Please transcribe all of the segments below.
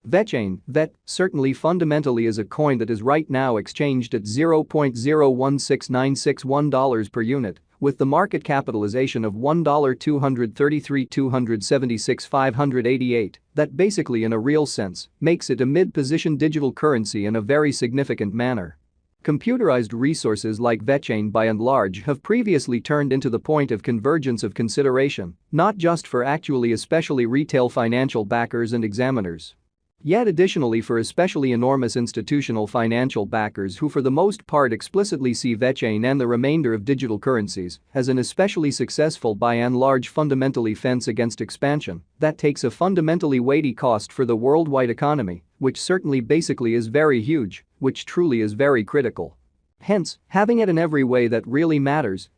Vechain, certainly fundamentally is a coin that is right now exchanged at $0.016961 per unit, with the market capitalization of $1,233,276,588, that basically in a real sense makes it a mid-position digital currency in a very significant manner. Computerized resources like Vechain by and large have previously turned into the point of convergence of consideration, not just for actually especially retail financial backers and examiners. Yet additionally for especially enormous institutional financial backers who for the most part explicitly see Vechain and the remainder of digital currencies as an especially successful by and large fundamentally fence against expansion that takes a fundamentally weighty cost for the worldwide economy, which certainly basically is very huge, which truly is very critical. Hence, having it in every way that really matters,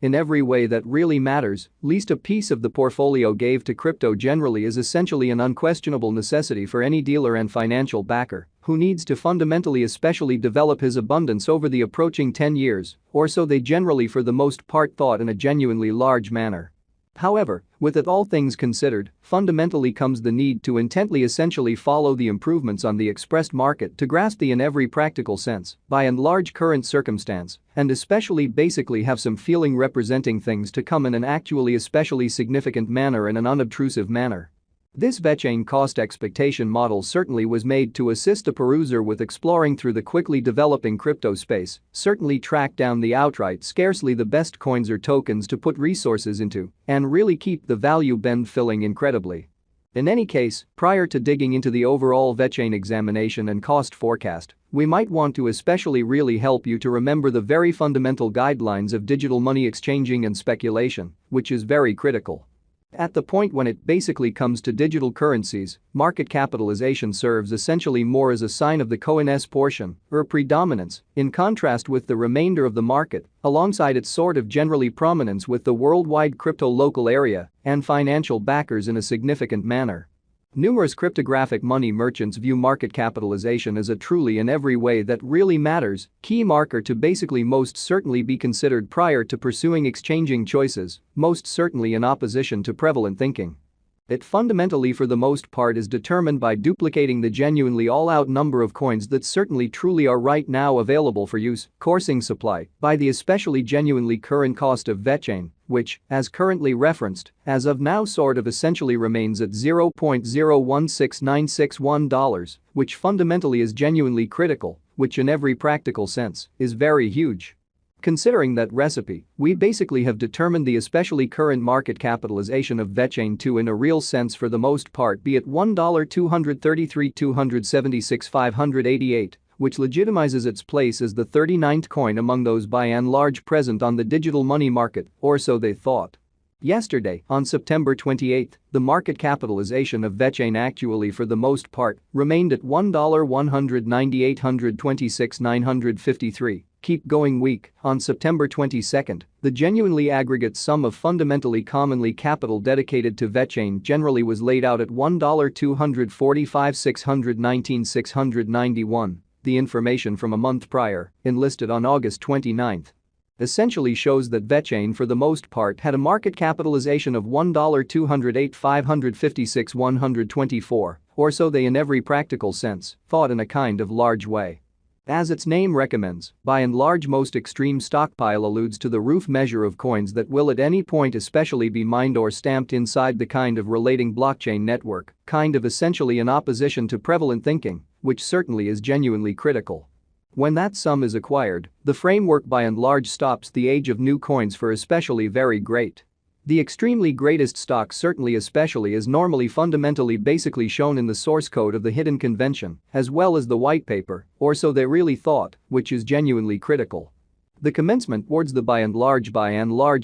least a piece of the portfolio gave to crypto generally is essentially an unquestionable necessity for any dealer and financial backer who needs to fundamentally especially develop his abundance over the approaching 10 years, or so they generally for the most part thought in a genuinely large manner. However, with it all things considered, fundamentally comes the need to intently essentially follow the improvements on the expressed market to grasp the in every practical sense, by and large current circumstance, and especially basically have some feeling representing things to come in an actually especially significant manner in an unobtrusive manner. This Vechain cost expectation model certainly was made to assist a peruser with exploring through the quickly developing crypto space, certainly track down the outright scarcely the best coins or tokens to put resources into, and really keep the value bend filling incredibly. In any case, prior to digging into the overall Vechain examination and cost forecast, we might want to especially really help you to remember the very fundamental guidelines of digital money exchanging and speculation, which is very critical. At the point when it basically comes to digital currencies, market capitalization serves essentially more as a sign of the coin's portion, or predominance, in contrast with the remainder of the market, alongside its sort of generally prominence with the worldwide crypto local area and financial backers in a significant manner. Numerous cryptographic money merchants view market capitalization as a truly in every way that really matters key marker to basically most certainly be considered prior to pursuing exchanging choices, most certainly in opposition to prevalent thinking. It fundamentally for the most part is determined by duplicating the genuinely all-out number of coins that certainly truly are right now available for use, coursing supply, by the especially genuinely current cost of Vechain, which, as currently referenced, as of now sort of essentially remains at $0.016961, which fundamentally is genuinely critical, which in every practical sense is very huge. Considering that recipe, we basically have determined the especially current market capitalization of Vechain to in a real sense for the most part be at $1,233,276,588, which legitimizes its place as the 39th coin among those by and large present on the digital money market, or so they thought. Yesterday, on September 28, the market capitalization of Vechain actually for the most part remained at $1,198,26,953. Keep going week, on September 22, the genuinely aggregate sum of fundamentally commonly capital dedicated to Vechain generally was laid out at $1,245,619,691. The information from a month prior, enlisted on August 29, essentially shows that Vechain for the most part had a market capitalization of $1,208,556,124, or so they in every practical sense thought in a kind of large way. As its name recommends, by and large most extreme stockpile alludes to the roof measure of coins that will at any point especially be mined or stamped inside the kind of relating blockchain network, kind of essentially in opposition to prevalent thinking, which certainly is genuinely critical. When that sum is acquired, the framework by and large stops the age of new coins for especially very great. The extremely greatest stock certainly especially is normally fundamentally basically shown in the source code of the hidden convention, as well as the white paper, or so they really thought, which is genuinely critical. The commencement towards the by and large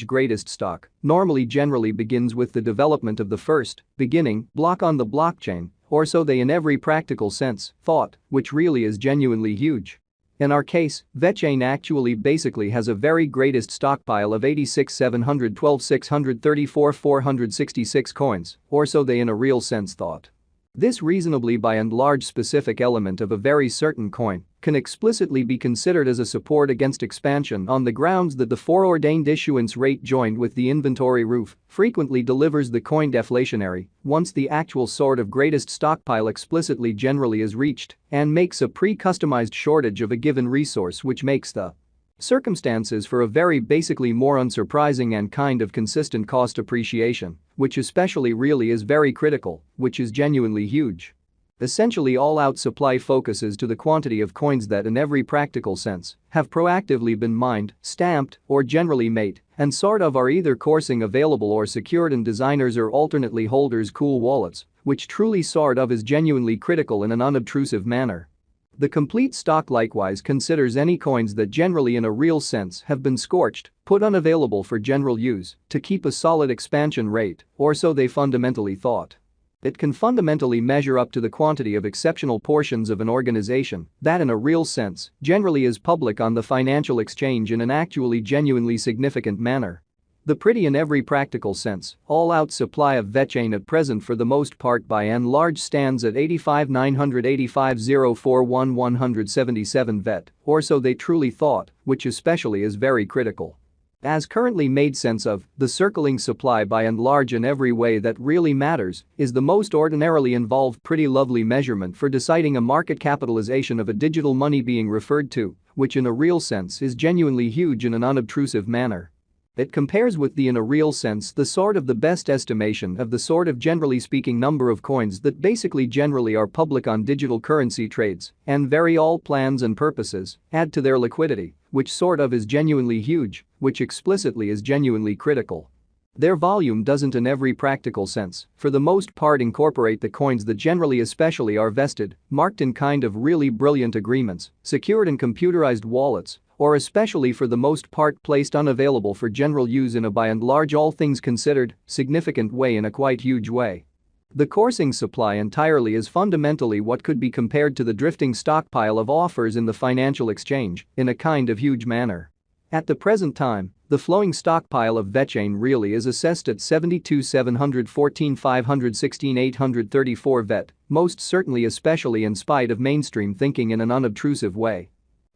greatest stock normally generally begins with the development of the first, beginning, block on the blockchain, or so they in every practical sense thought, which really is genuinely huge. In our case, Vechain actually basically has a very greatest stockpile of 86,712,634,466 coins, or so they in a real sense thought. This reasonably by and large specific element of a very certain coin can explicitly be considered as a support against expansion on the grounds that the foreordained issuance rate joined with the inventory roof frequently delivers the coin deflationary once the actual sort of greatest stockpile explicitly generally is reached and makes a pre-customized shortage of a given resource, which makes the circumstances for a very basically more unsurprising and kind of consistent cost appreciation, which especially really is very critical, which is genuinely huge. Essentially, all-out supply focuses to the quantity of coins that in every practical sense have proactively been mined, stamped, or generally made, and sort of are either coursing available or secured in designers or alternately holders' cool wallets, which truly sort of is genuinely critical in an unobtrusive manner. The complete stock likewise considers any coins that generally in a real sense have been scorched, put unavailable for general use, to keep a solid expansion rate, or so they fundamentally thought. It can fundamentally measure up to the quantity of exceptional portions of an organization that in a real sense generally is public on the financial exchange in an actually genuinely significant manner. The pretty in every practical sense, all-out supply of Vechain at present for the most part by and large stands at 85,985,041,177 Vet, or so they truly thought, which especially is very critical. As currently made sense of, the circling supply by and large in every way that really matters is the most ordinarily involved pretty lovely measurement for deciding a market capitalization of a digital money being referred to, which in a real sense is genuinely huge in an unobtrusive manner. It compares with the in a real sense the sort of the best estimation of the sort of generally speaking number of coins that basically generally are public on digital currency trades and vary all plans and purposes, add to their liquidity, which sort of is genuinely huge, which explicitly is genuinely critical. Their volume doesn't in every practical sense, for the most part incorporate the coins that generally especially are vested, marked in kind of really brilliant agreements, secured in computerized wallets, or especially for the most part placed unavailable for general use in a by and large all things considered significant way in a quite huge way. The coursing supply entirely is fundamentally what could be compared to the drifting stockpile of offers in the financial exchange in a kind of huge manner. At the present time, the flowing stockpile of Vechain really is assessed at 72,714,516,834 Vet, most certainly especially in spite of mainstream thinking in an unobtrusive way.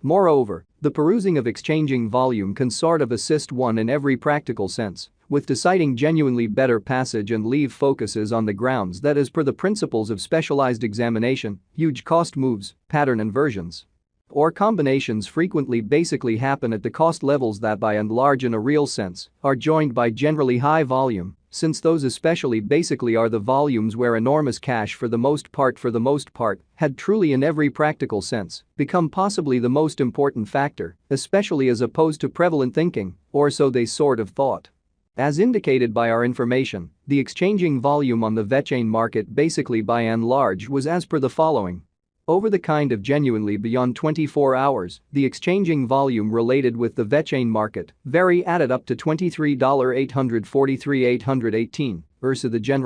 Moreover, the perusing of exchanging volume can sort of assist one in every practical sense with deciding genuinely better passage and leave focuses on the grounds that as per the principles of specialized examination, huge cost moves, pattern inversions, or combinations frequently basically happen at the cost levels that by and large in a real sense are joined by generally high volume, since those especially basically are the volumes where enormous cash for the most part had truly in every practical sense become possibly the most important factor, especially as opposed to prevalent thinking, or so they sort of thought. As indicated by our information, the exchanging volume on the Vechain market basically by and large was as per the following. Over the kind of genuinely beyond 24 hours, the exchanging volume related with the Vechain market added up to $23,843,818 versus the general